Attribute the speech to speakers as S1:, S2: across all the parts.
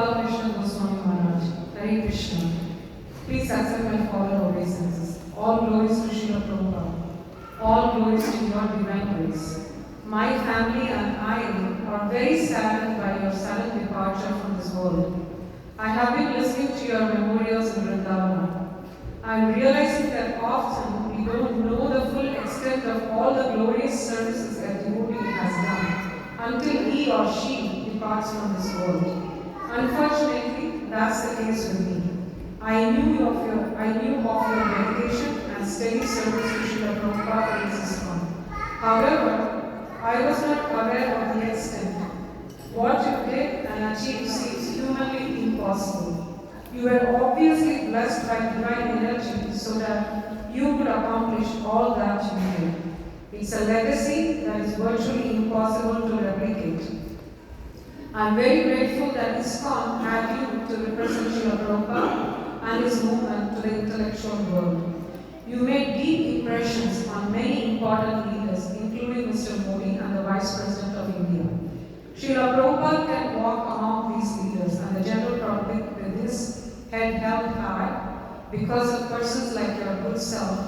S1: H.H.Gopal Goswami Maharaj, Hare Krishna. Please accept my formal obeisances. All glories to Srila Prabhupada. All glories to your divine grace. My family and I are very saddened by your sudden departure from this world. I have been listening to your memorials in Vrindavan. I am realizing that often we don't know the full extent of all the glorious services a devotee has done until he or she departs from this world. Unfortunately, that's the case with me. I knew of your dedication and steady service to Srila Prabhupada and Iskcon. However, I was not aware of the extent. What you did and achieved seems humanly impossible. You were obviously blessed by divine energy so that you could accomplish all that you did. It's a legacy that is virtually impossible to replicate. I'm very grateful that Iskcon had you to represent Srila Prabhupada and his movement to the intellectual world. You made deep impressions on many important leaders, including Mr. Modi and the Vice President of India. Srila Prabhupada can walk among these leaders and the general public with his head held high because of persons like your good self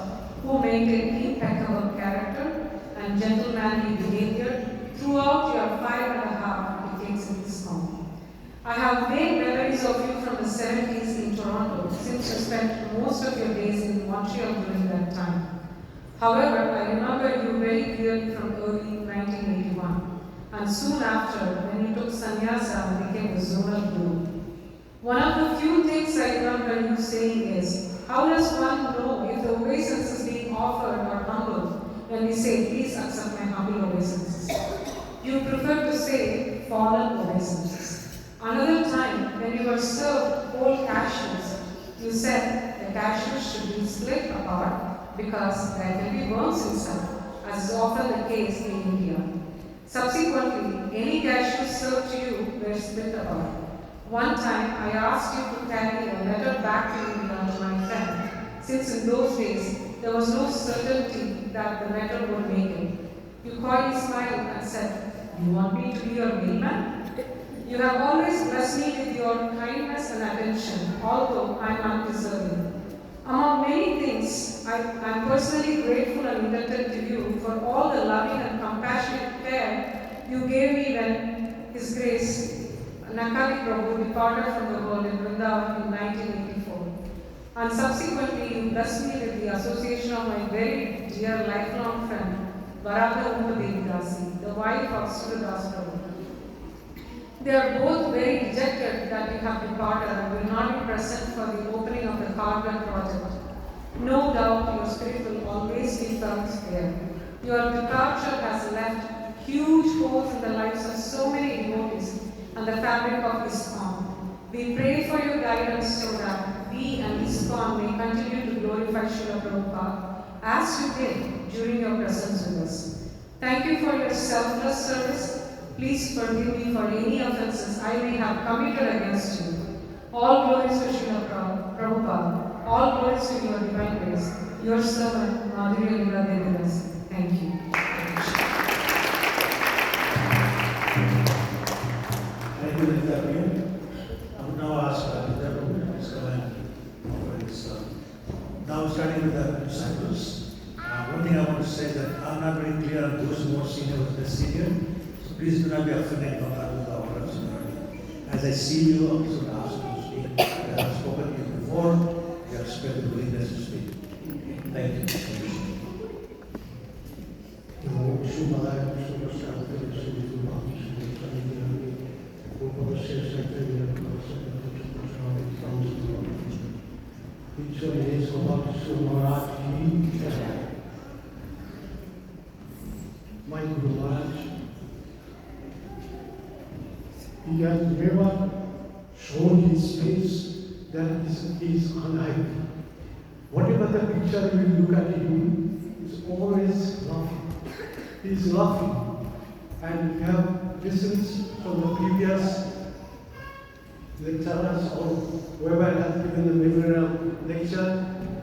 S1: who maintain impeccable character and gentlemanly behavior throughout your 5.5 decades in Iskcon. I have made memories of you from the 70s in Toronto since you spent most of your days in Montreal during that time. However, I remember you very clearly from early 1981 and soon after when you took sannyasa and became a zonal guru. One of the few things I remember you saying is, how does one know if the obeisance is being offered or humbled when we say, please accept my humble obeisances? You prefer to say fallen obeisances. Another time, when you were served whole cashews, you said the cashews should be split apart because there can be worms inside, as is often the case in India. Subsequently, any cashews served to you were split apart. One time, I asked you to carry a letter back to India to my friend, since in those days there was no certainty that the letter would make it. You coyly smiled and said, "You want me to be your mailman?" You have always blessed me with your kindness and attention, although I am undeserving. Among many things, I am personally grateful and indebted to you for all the loving and compassionate care you gave me when His Grace Nakali Prabhu departed from the world in Vrindavan in 1984. And subsequently, you blessed me with the association of my very dear lifelong friend, Varada Devi Dasi, the wife of Suradas Prabhu. They are both very dejected that you have departed and will not be present for the opening of the Carver project. No doubt your spirit will always be felt there. Your departure has left huge holes in the lives of so many devotees and the fabric of Iskcon. We pray for your guidance so that we and Iskcon may continue to glorify Srila Prabhupada as you did during your presence with us. Thank you for your selfless service. Please forgive me for any offenses I may have committed against you. All glories to Srila Prabhupada. All glories to your divine grace. Your servant, Madhurya Lila Devidas. Thank you.
S2: Thank you, Nitya. I would now ask Nitya to please come and offer his. Now starting with the disciples. One thing I want to say is that I'm not very clear on those more senior versus senior. So please do not be offended if I'm not with the order of seniority. As I see you, I'm also going to ask you to speak. I have spoken to you before. You have spread the willingness to speak. Thank you.
S3: My Guru Maharaj, he has never shown his face that he is alive. Whatever the picture you look at him, is always laughing. He is laughing. And we have listened from the previous lecturers or whoever has given the memorial lecture,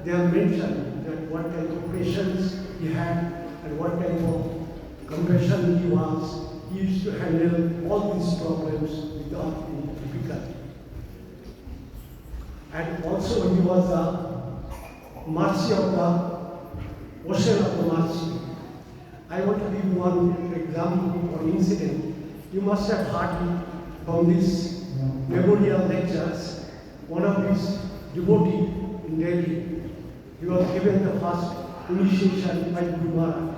S3: they have mentioned that what kind of patience he had and what kind of compassion he was. He used to handle all these problems without being difficult. and also he was the mercy of the ocean of the mercy. I want to give one example or incident. You must have heard from these memorial lectures. One of his devotees in Delhi, he was given the first initiation by Guru Maharaj.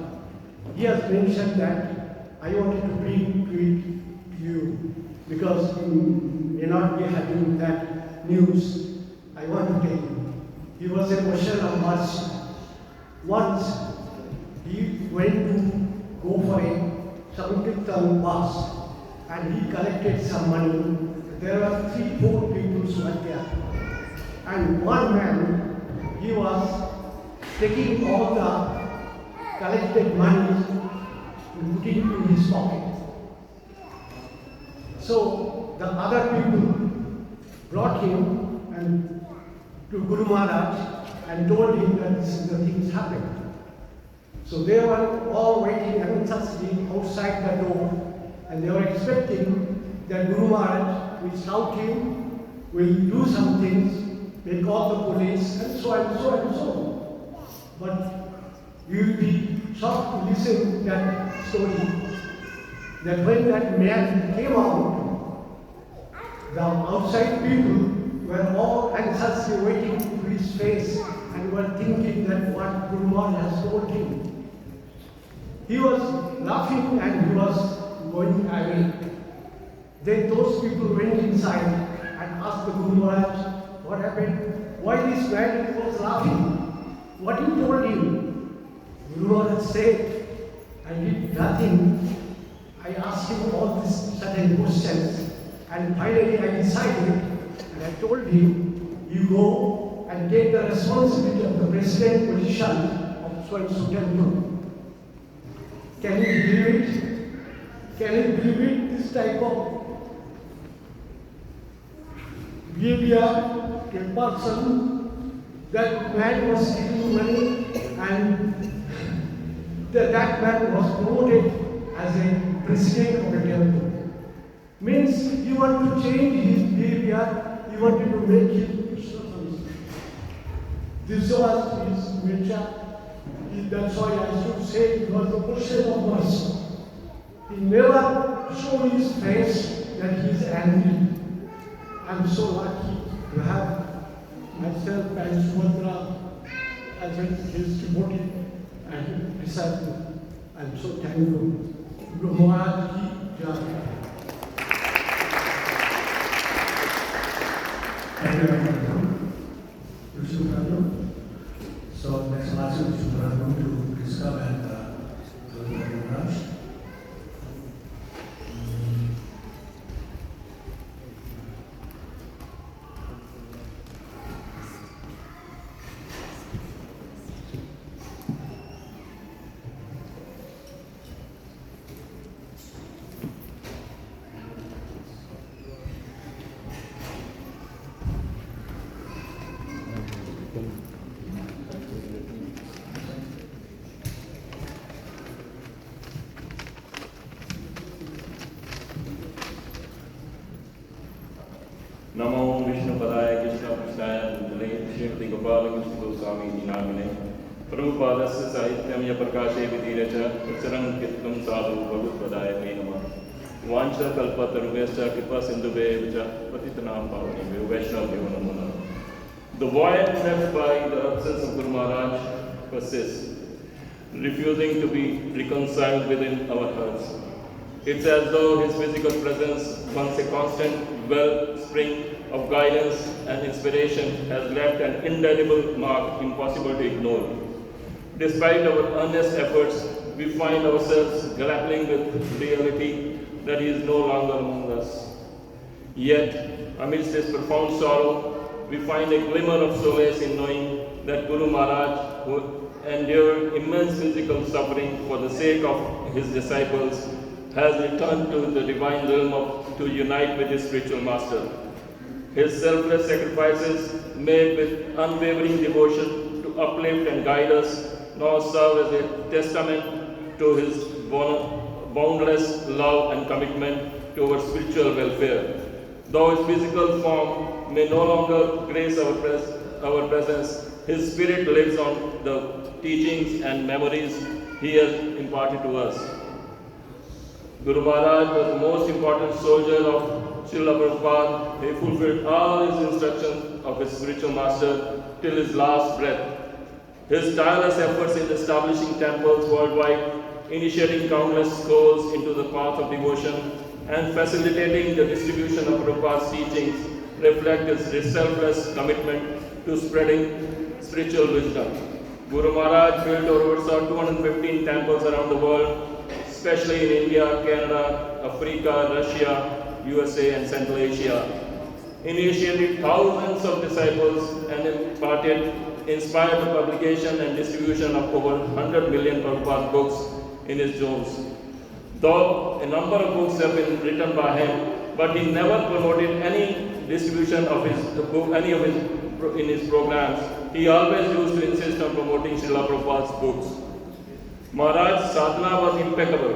S3: He has mentioned that I wanted to bring it to you because you may not be having that news. I want to tell you. He was a ocean of mercy. Once he went to go for a Sankirtan bus and he collected some money. There were 3-4 people who were there. And one man, he was taking all the collected money and putting it in his pocket. So the other people brought him and to Guru Maharaj and told him that this is the things happened. So they were all waiting anxiously outside the door, and they were expecting that Guru Maharaj will shout him, will do some things, will call the police, and so and so and so. But you will be shocked to listen to that story, that when that man came out, the outside people were all anxiously waiting for his face and were thinking that what Guru Maharaj has told him. He was laughing and he was going away. Then those people went inside and asked the Guru Maharaj, what happened? Why this man was laughing? What you told him? Guru Maharaj said, I did nothing. I asked him all these certain questions, and finally I decided, and I told him, you go and take the responsibility of the president position of so and so temple. Can you believe it? Can you believe it? This type of behavior to a person, that man was stealing money and that man was promoted as a president of a temple. Means you want to change his behavior, you wanted to make him Krishna conscious. This was his nature. That's why I should say it was the ocean of mercy. He never showed his face that he is angry. I'm so lucky to have myself and Sumatra as his devotee and disciple. I'm so thankful. Guru Maharaj ki jai.
S2: Thank you very much, Vishnu. So next class we are going to discover and go to Maharaj.
S4: नमो विष्णु पदाय कृष्ण कृष्णाय भूतले श्री गोपाल कृष्ण गोस्वामी दिनामिने प्रभुपादस्य साहित्यम य प्रकाशे विधीरे च प्रचरं कीर्तनं साधु भगवत्पदाय मे नमः वाञ्छ कल्पतरुभ्यश्च कृपा सिन्धुभ्यः च पतितनां पावनेभ्यो वैष्णवेभ्यो नमो नमः. The void left by the absence of Guru Maharaj persists, refusing to be reconciled within our hearts. It's as though his physical presence, once a constant wellspring of guidance and inspiration, has left an indelible mark impossible to ignore. Despite our earnest efforts, we find ourselves grappling with reality that he is no longer among us. Yet, amidst this profound sorrow, we find a glimmer of solace in knowing that Guru Maharaj, who endured immense physical suffering for the sake of his disciples, has returned to the divine realm to unite with his spiritual master. His selfless sacrifices, made with unwavering devotion to uplift and guide us, now serve as a testament to his boundless love and commitment to our spiritual welfare. Though his physical form may no longer grace our presence, his spirit lives on the teachings and memories he has imparted to us. Guru Maharaj was the most important soldier of Srila Prabhupada. He fulfilled all his instructions of his spiritual master till his last breath. His tireless efforts in establishing temples worldwide, initiating countless souls into the path of devotion, and facilitating the distribution of Prabhupada's teachings reflect his selfless commitment to spreading spiritual wisdom. Guru Maharaj built over 215 temples around the world, especially in India, Canada, Africa, Russia, USA, and Central Asia. Initiated thousands of disciples and inspired the publication and distribution of over 100 million Prabhupada books in his zones. Though a number of books have been written by him, but he never promoted any distribution of his book, in his programs. He always used to insist on promoting Srila Prabhupada's books. Maharaj's sadhana was impeccable.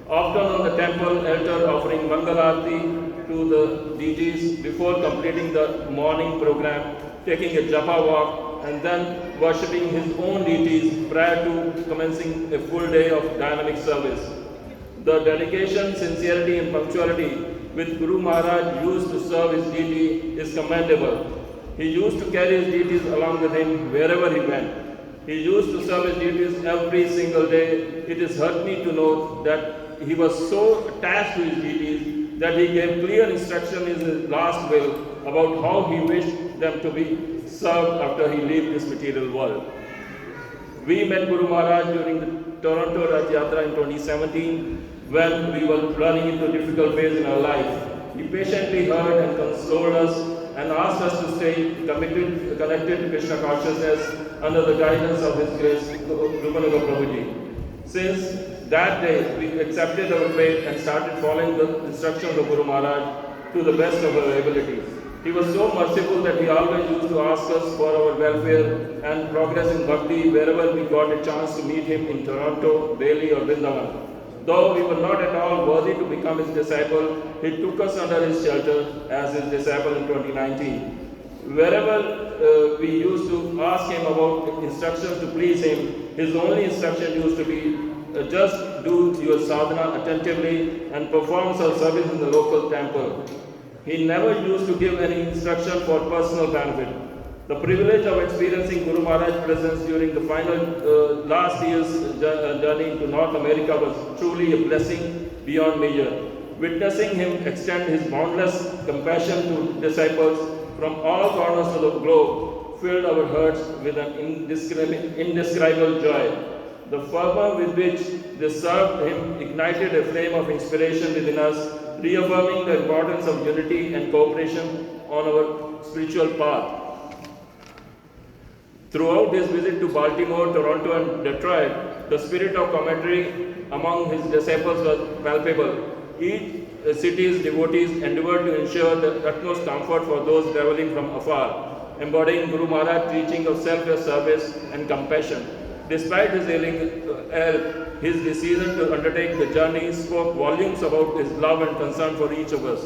S4: Often on the temple altar offering Mangal Aarti to the deities before completing the morning program, taking a japa walk, and then worshipping his own deities prior to commencing a full day of dynamic service. The dedication, sincerity, and punctuality with Guru Maharaj used to serve his deity is commendable. He used to carry his deities along with him wherever he went. He used to serve his deities every single day. It has hurt me to know that he was so attached to his deities that he gave clear instruction in his last will about how he wished them to be served after he left this material world. We met Guru Maharaj during the Toronto Raj Yatra in 2017 when we were running into difficult phase in our life. He patiently heard and consoled us and asked us to stay connected to Krishna consciousness under the guidance of His Grace, Rupanuga Prabhuji. Since that day, we accepted our fate and started following the instructions of Guru Maharaj to the best of our ability. He was so merciful that he always used to ask us for our welfare and progress in bhakti wherever we got a chance to meet him in Toronto, Delhi, or Vrindavan. Though we were not at all worthy to become his disciple, he took us under his shelter as his disciple in 2019. Wherever we used to ask him about instructions to please him, his only instruction used to be just do your sadhana attentively and perform some service in the local temple. He never used to give any instruction for personal benefit. The privilege of experiencing Guru Maharaj's presence during the final last year's journey into North America was truly a blessing beyond measure. Witnessing him extend his boundless compassion to disciples from all corners of the globe filled our hearts with an indescribable joy. The fervor with which they served him ignited a flame of inspiration within us, reaffirming the importance of unity and cooperation on our spiritual path. Throughout his visit to Baltimore, Toronto, and Detroit, the spirit of camaraderie among his disciples was palpable. Each city's devotees endeavored to ensure the utmost comfort for those traveling from afar, embodying Guru Maharaj's teaching of selfless service and compassion. Despite his ailing health, his decision to undertake the journey spoke volumes about his love and concern for each of us.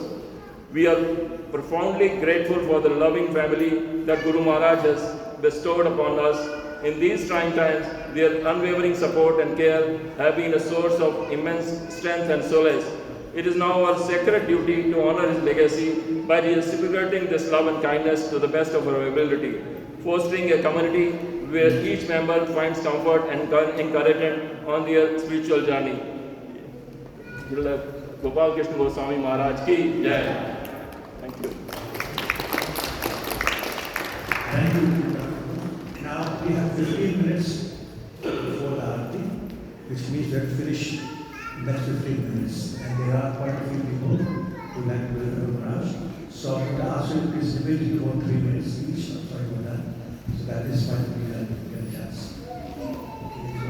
S4: We are profoundly grateful for the loving family that Guru Maharaj has bestowed upon us. In these trying times, their unwavering support and care have been a source of immense strength and solace. It is now our sacred duty to honor his legacy by reciprocating this love and kindness to the best of our ability, fostering a community where each member finds comfort and encouragement on their spiritual journey. Gopal Krishna Goswami Maharaj ki jai. Thank you.
S2: Thank you. Now we have 15 minutes before the Aarti, which means we have to finish in the next 15 minutes. And there are quite a few people who like to visit Maharaj. So I'm going to ask you to please limit it to 3 minutes each. I'm sorry about that. So that this might be a chance. Okay, so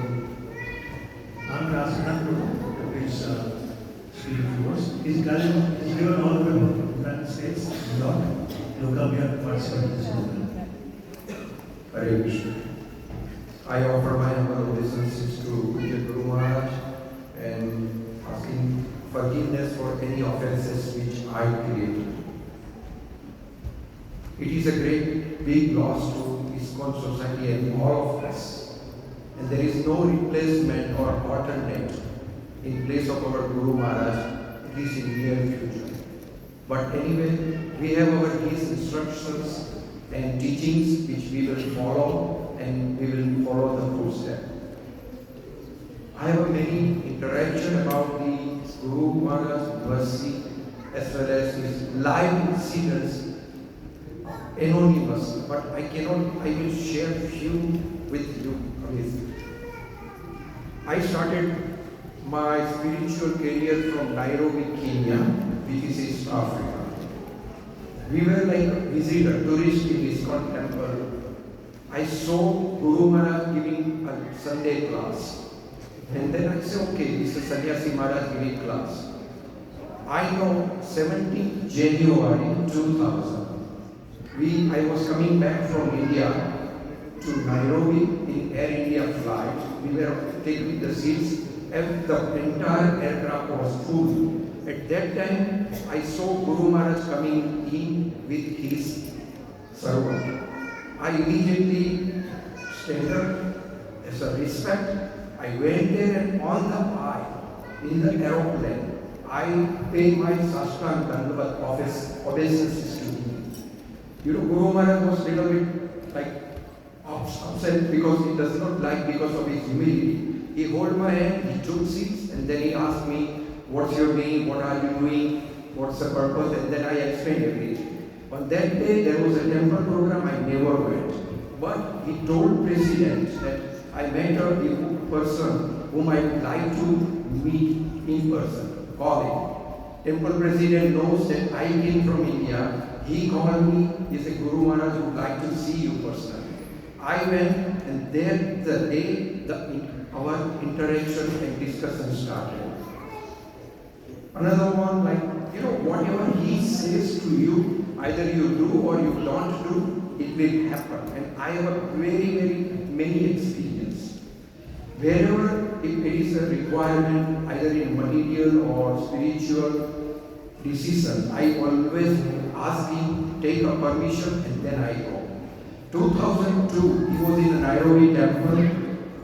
S2: I'm going to ask Nandu to please speak to us. He's given all the United States, New York, to come here and participate in this program.
S5: Hare Krishna. I offer my humble obeisances to Guru Maharaj and asking forgiveness for any offenses which I created. It is a great big loss to Iskcon society and all of us. And there is no replacement or alternate in place of our Guru Maharaj, at least in near future. But anyway, we have his instructions and teachings which we will follow, and we will follow the footsteps. I have many interaction about the Guru Maharaj mercy as well as his live incidents anonymous, but I will share few with you. I started my spiritual career from Nairobi, Kenya, which is East Africa. We were like visitor, tourist in Iskcon temple. I saw Guru Maharaj giving a Sunday class. And then I said, okay, this is Sannyasi Maharaj giving class. I know 17th January 2000. I was coming back from India to Nairobi in Air India flight. We were taking the seats and the entire aircraft was full. At that time, I saw Guru Maharaj coming in with his servant. I immediately stand up as a respect. I went there and on the eye, in the aeroplane, I paid my Sashtang Dandavat obeisances to him. You know, Guru Maharaj was a little bit like upset because he does not like because of his humility. He held my hand, he took seats, and then he asked me, what's your name, what are you doing, what's the purpose, and then I explained everything. On that day, there was a temple program, I never went. But he told President that I met a person whom I would like to meet in person, call him. Temple President knows that I came from India. He called me, he said, Guru Maharaj would like to see you personally. I went, and there the day our interaction and discussion started. Another one, like, you know, whatever he says to you, either you do or you don't do, it will happen. And I have a very, very many experience. Wherever if it is a requirement, either in material or spiritual decision, I always ask him, take a permission, and then I go. 2002, he was in the Nairobi temple,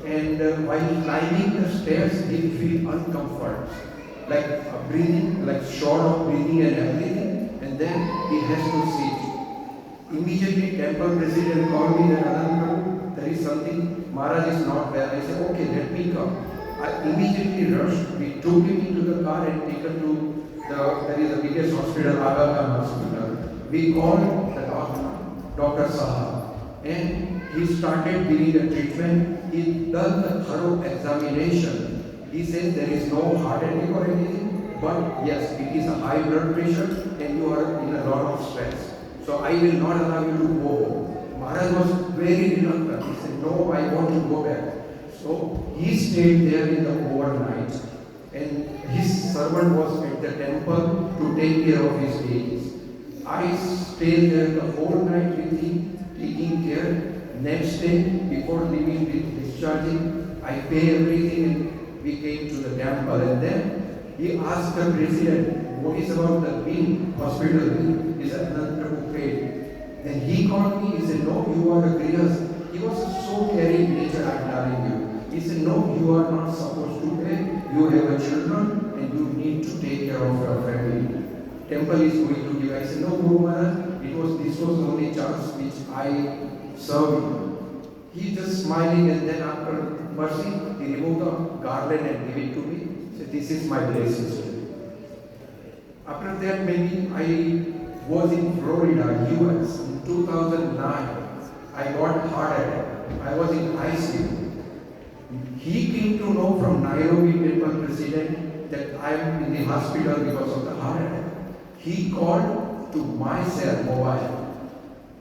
S5: and while climbing the stairs, he feel uncomfort, like breathing, like short of breathing and everything, and then he has to sit. Immediately, temple president called me that, Anand, there is something, Maharaj is not well. I said, okay, let me come. I immediately rushed. We took him into the car and taken to there is the biggest hospital, Aga Khan Hospital. We called the doctor, Dr. Saha, and he started giving the treatment. He done the thorough examination. He said there is no heart attack or anything, but yes, it is a high blood pressure and you are in a lot of stress. So I will not allow you to go home. Maharaj was very reluctant. He said, no, I want to go back. So he stayed there in the overnight, and his servant was at the temple to take care of his needs. I stayed there the whole night with him, taking care. Next day, before leaving with discharging, I pay everything and we came to the temple. And then he asked the president, what is about the bill, hospital bill? He said, Anand paid. Then he called me, he said, no, you are a grihast. He was so caring nature, I'm telling you. He said, no, you are not supposed to pay. You have a children and you need to take care of your family. Temple is going to give. I said, no, Guru Maharaj, this was the only chance which I served you. He just smiling, and then after mercy, he removed the garland and gave it to me. He said, this is my blessing. After that, maybe I was in Florida, US, in 2009. I got heart attack. I was in ICU. He came to know from Nairobi temple president that I am in the hospital because of the heart attack. He called to my cell mobile.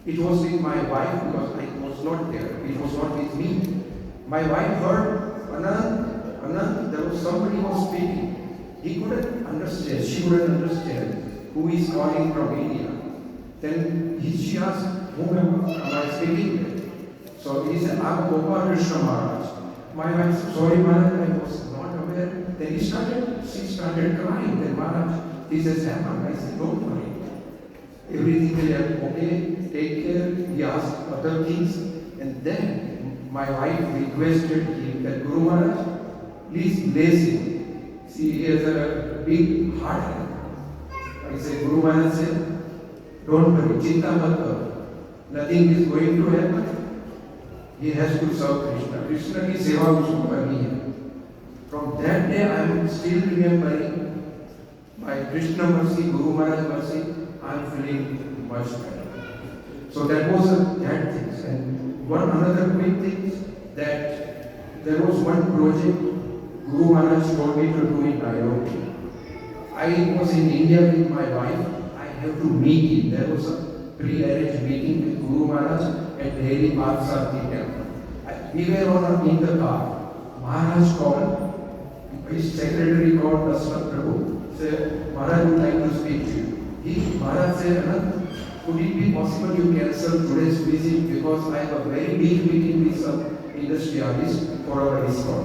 S5: It was with my wife because I was not there. It was not with me. My wife heard, Anand, there was somebody was speaking. He couldn't understand. She couldn't understand who is calling from India. Then she asked, whom am I speaking with? So he said, I'm Gopal Krishna Maharaj. My wife said, sorry Maharaj, I was not aware. Then she started crying. Then Maharaj, this has happened. I said, don't worry. Everything will be okay. take care, he asked other things, and then my wife requested him that Guru Maharaj, please bless him. See, he has a big heart. I said, Guru Maharaj said, don't worry, chinta mat karo. Nothing is going to happen. He has to serve Krishna. Krishna ki seva usko karni hai. From that day, I am still remembering by Krishna mercy, Guru Maharaj mercy, I am feeling much better. So that was that thing. And one another quick thing that there was one project Guru Maharaj told me to do in Nairobi. I was in India with my wife. I have to meet him. There was a pre-arranged meeting with Guru Maharaj at Delhi Parsarthi temple. We were in the car. Maharaj called. His secretary called Dasrat Prabhu. Said, Maharaj would like to speak to you. Maharaj said, Anand, could it be possible you cancel today's visit because I have a very big meeting with some industrialists for our Iskcon.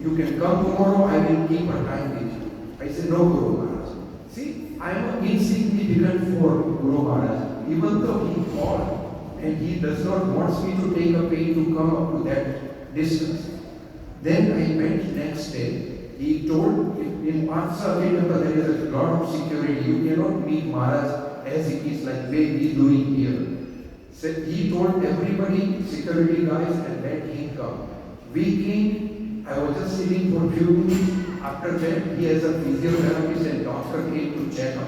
S5: You can come tomorrow, I will keep a time with you. I said, no Guru Maharaj. See, I am insignificant for Guru Maharaj. Even though he called and he does not want me to take a pain to come up to that distance. Then I went next day. He told in Patsa there is a lot of security. You cannot meet Maharaj as it is like way we doing here. So he told everybody, security guys, and let him come. We came, I was just sitting for a few minutes. After that, he has a physiotherapist and doctor came to check up.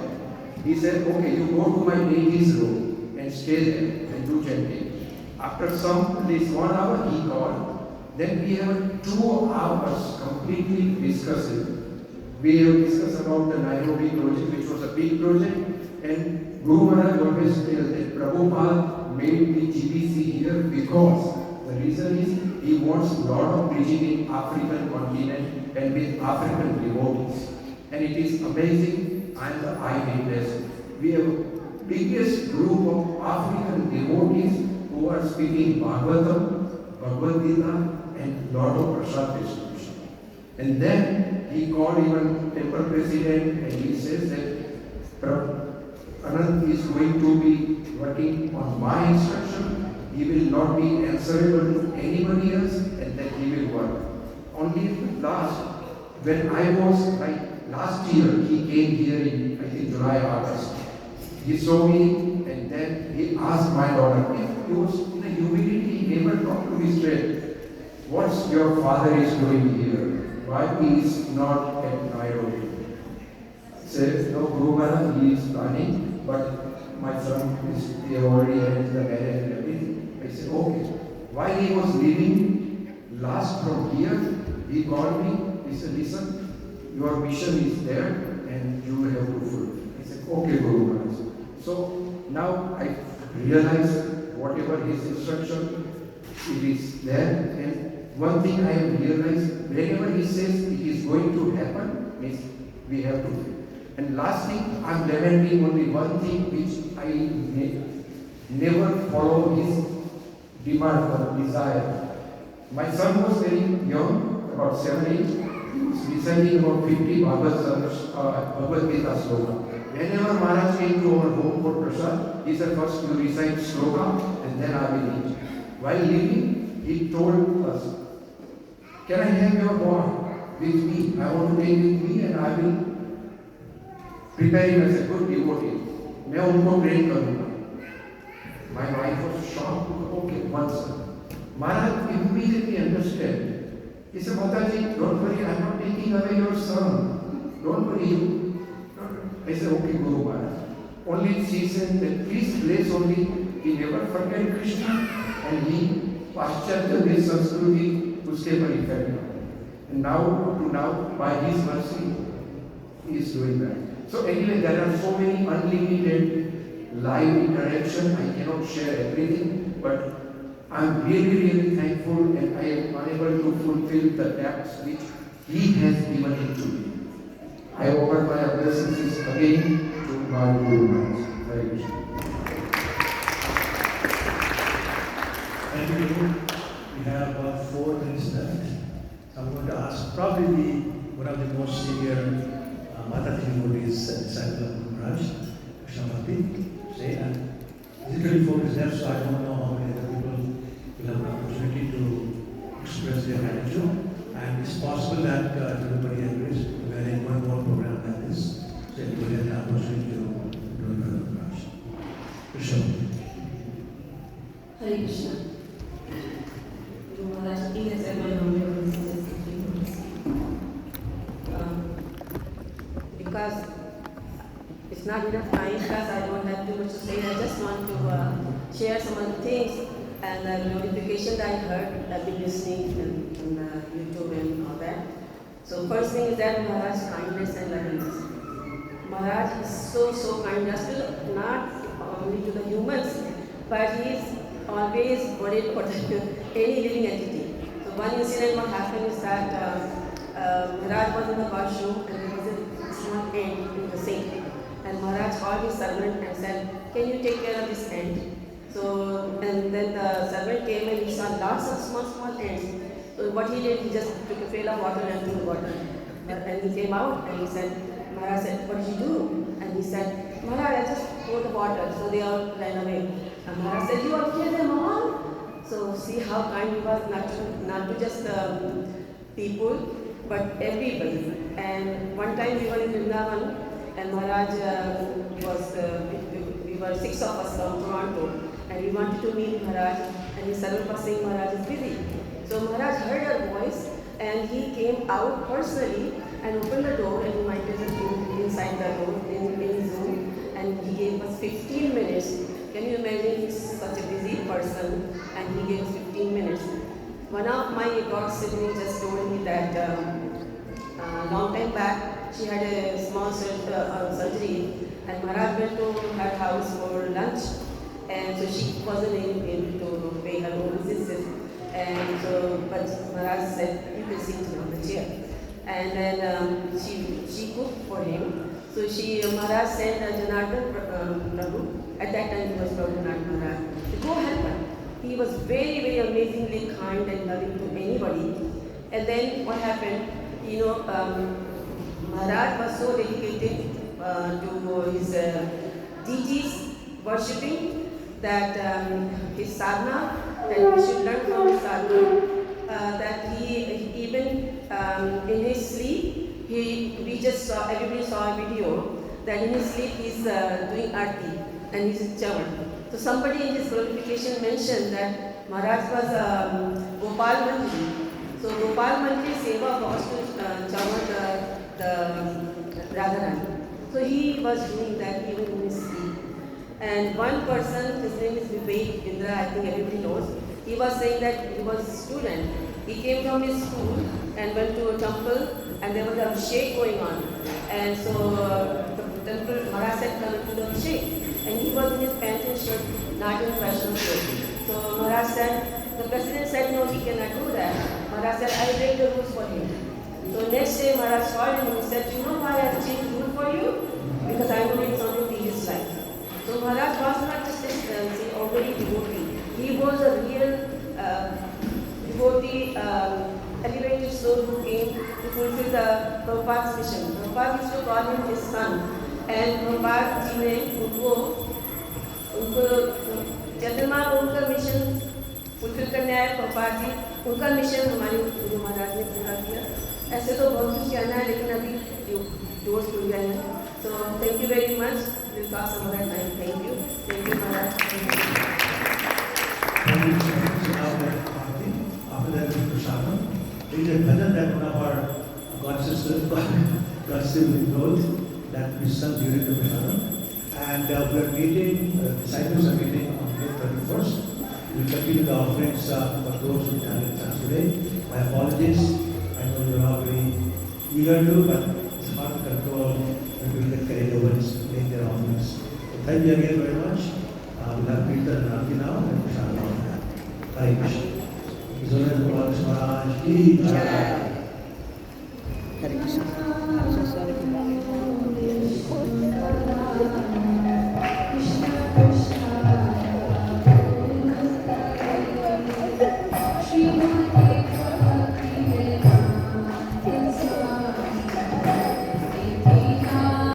S5: He said, okay, you go to my lady's room and stay there and do chanting. After at least 1 hour, he called. Then we have 2 hours completely discussing. We have discussed about the Nairobi project, which was a big project, and Guru Maharaj always tells that Prabhupada made the GBC here because the reason is he wants a lot of preaching in African continent and with African devotees. And it is amazing, I am the eyewitness. We have biggest group of African devotees who are speaking Bhagavatam, Bhagavad Gita, and lot of prasad distribution. And then he called even temple president and he says that Anand is going to be working on my instruction. He will not be answerable to anybody else and that he will work. Only last, when I was like last year, he came here in I think July, August. He saw me and then he asked my daughter, if he was in a humility, he never talked to his friend. What's your father is doing here? Why he is not at Nairobi? Says, no, Guru Maharaj, he is planning, but my son is, he already has the marriage and everything. I said, okay. While he was leaving, last from here, he called me, he said, listen, your mission is there and you will have to fulfill. I said, okay, Guru Maharaj. So now I realize whatever his instruction, it is there. And one thing I have realized, whenever he says it is going to happen, means we have to do. And last thing, I am lamenting only one thing which I never follow his demand or desire. My son was very young, about 7, 8. He was reciting about 50 Bhagavad Gita sloka. Whenever Maharaj came to our home for prasad, he said, first you recite sloka and then I will eat. While leaving, he told us, can I have your boy with me? I want to take with me and I will prepare him as a good devotee. मैं उनको train करूँगा. My wife was shocked. Okay, one son. Maharaj immediately understand. He said, Mataji, don't worry, I am not taking away your son. Don't worry. I said, okay, Guru Maharaj. Only she said that please bless only. He never forget Krishna and he paschatya this Sanskruti उसके पर effect and now up to now by his mercy he is doing that. So anyway, there are so many unlimited live interaction. I cannot share everything, but I am really thankful and I am unable to fulfill the depths which he has given it to me. I offer my blessings again to my Guru Maharaj. Hare Krishna.
S2: Thank you. We have 4 minutes left. So I'm going to ask probably one of the most senior Mataji devotees, disciple of Guru Maharaj, Krishna Bhakti, say and physically folk is there, so I don't know how many other people will have an opportunity to express their gratitude. And it's possible that everybody agrees we are in one more program like this, so everybody has an opportunity to do another program. Krishna.
S6: Hare Krishna. Guru Maharaj, he has ever known because it's not enough time, because I don't have too much to say. I just want to share some of the things and the notification that I heard. I've been listening on YouTube and all that. So first thing is that Maharaj's kindness and lovingness. Maharaj is so kind, just to, not only to the humans, but he is always worried for any living entity. So one incident what happened is that Maharaj was in the washroom and there was a small ant in the sink. And Maharaj called his servant and said, "Can you take care of this ant?" So, and then the servant came and he saw lots of small ants. So what he did, he just took a pail of water and threw the water. And he came out and he said, Maharaj said, "What did you do?" And he said, "Maharaj, I just poured the water." So they all ran away. And Maharaj said, "You all killed them all?" So see how kind he was, not to just people, but everybody. And one time we were in Vrindavan, and Maharaj we were 6 of us from Toronto, and we wanted to meet Maharaj, and his servant was saying Maharaj is busy. So Maharaj heard our voice, and he came out personally and opened the door and invited us inside the door in his room, and he gave us 15 minutes. Can you imagine, he's such a busy person, and he gave us 15 minutes. One of my god siblings just told me that long time back, she had a small surgery, and Maharaj went to her house for lunch, and so she wasn't able to pay her own visit. And so, but Maharaj said, "You can sit on the chair." And then she cooked for him. So Maharaj sent Janardhan Prabhu, at that time he was Prabhupada Maharaj, to go help her. He was very amazingly kind and loving to anybody. And then what happened, Maharaj was so dedicated to his deities worshipping that his sadhana, that we should learn from his sadhana, that he even in his sleep, everybody saw a video that in his sleep he's doing arti and he's chavan. So somebody in his glorification mentioned that Maharaj was Gopal Manjari. So Gopal Manjari Seva was to chavan the Radharani. So he was doing that even in his sleep. And one person, his name is Vivek Indra, I think everybody knows, he was saying that he was a student. He came from his school and went to a temple, and there was a Abhishek going on. And so the temple, Maharaj said, "Come to the Abhishek." And he was in his pants and shirt, not in fashion clothes. So Maharaj said, the president said, "No, he cannot do that." Maharaj said, "I will break the rules for him." So next day Maharaj called him and he said, "You know why I have changed the rule for you? Because I am doing something to his life." So Maharaj was not just an ordinary devotee. He was a real devotee, elevated soul who came to fulfill the Prabhupada's mission. Prabhupada used to call him his son. And Prabhupada ji ने उनको चंद्रमा उनका mission fulfil करने आए प्रभुपाद जी, उनका mission हमारे गुरु महाराज ने पूरा किया। ऐसे तो बहुत कुछ कहना है, लेकिन अभी डोर्स खुल गए हैं। So thank you very much. We'll talk some other time. Thank you Maharaj.
S2: Thank you so much. After that, Prashadam. There is a bhajan that one of our God siblings wrote that we sung during the Prashadam. And we are meeting, disciples are meeting on May 31st. We will continue the offerings for those who didn't chance today. My apologies. I know you are all very eager to, but it's hard to control when people get carried over and make their offerings. So thank you again very much. We'll have Peter and Arti now and Prashadam. Hare Krishna. His Holiness Maharaj ki jai.